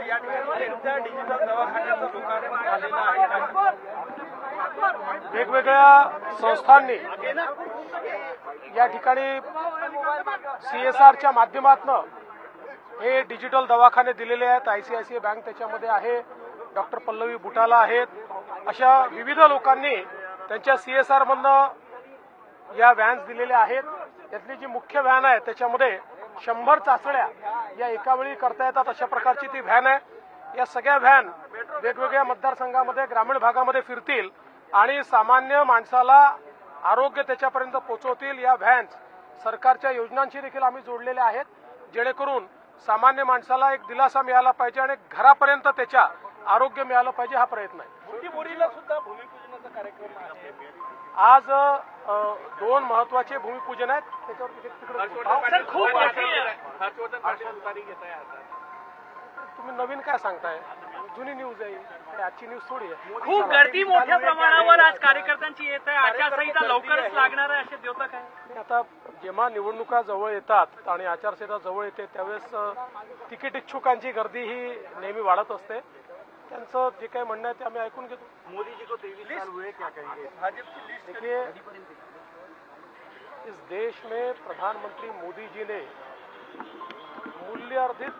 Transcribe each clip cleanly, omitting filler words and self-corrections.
या ठिकाणी डिजिटल दवाखान्याचं लोकार्पण झालेलं आहे। वेगवेगळ्या संस्थांनी या ठिकाणी CSRच्या माध्यमातून हे डिजिटल दवाखाने दिलेले आहेत। ICICI बँक त्याच्यामध्ये आहे, डॉक्टर पल्लवी बुटाला आहेत, अशा विविध लोकांनी त्यांच्या CSR मधनं या व्हॅन्स दिलेल्या आहेत। यातली जी मुख्य व्हॅन आहे त्याच्यामध्ये 100 चाचण्या या एका वेळी करता येतात अशा प्रकारची ती व्हॅन आहे। या सगळ्या व्हॅन वेगवेगळ्या मतदारसंघामध्ये ग्रामीण भागामध्ये फिरतील आणि सामान्य माणसाला आरोग्य त्याच्यापर्यंत पोहोचवतील। या व्हॅन्स सरकारच्या योजनांशी देखील आम्ही जोडलेल्या आहेत, जेणेकरून सामान्य माणसाला एक दिलासा मिळाला पाहिजे आणि घरापर्यंत त्याच्या आरोग्य मिळालं पाहिजे, हा प्रयत्न आहे। बोरीला सुद्धा भूमिपूजनाचा कार्यक्रम आहे। आज 2 महत्वाचे भूमिपूजन आहेत, त्याच्यावर तुम्ही नवीन काय सांगताय? जुनी न्यूज आहे, आजची न्यूज थोडी आहे। खूप गर्दी मोठ्या प्रमाणावर आज कार्यकर्त्यांची येत आहे, आचारसंहिता लवकरच लागणार आहे असे द्योतक आहे। आता जेव्हा निवडणुका जवळ येतात आणि आचारसंहिता जवळ येते त्यावेळेस तिकीट इच्छुकांची गर्दी ही नेहमी वाढत असते। त्यांचं जे काही म्हणणं आहे ते आम्ही ऐकून घेतो। मोदी जी को 23 साल हुए, क्या कहेंगे? भाजपा की लिस्ट देखिए, इस देश में प्रधानमंत्री मोदी जी ने मूल्यवर्धित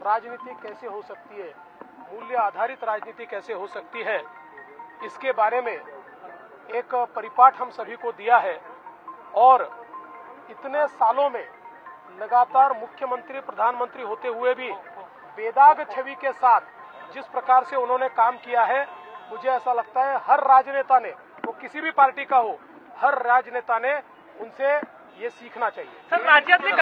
राजनीति कैसे हो सकती है, मूल्य आधारित राजनीति कैसे हो सकती है, इसके बारे में एक परिपाठ हम सभी को दिया है। और इतने सालों में लगातार मुख्यमंत्री प्रधानमंत्री होते हुए भी बेदाग छवि के साथ जिस प्रकार से उन्होंने काम किया है, मुझे ऐसा लगता है हर राजनेता ने, वो किसी भी पार्टी का हो, हर राजनेता ने उनसे ये सीखना चाहिए। सर, राज्यातले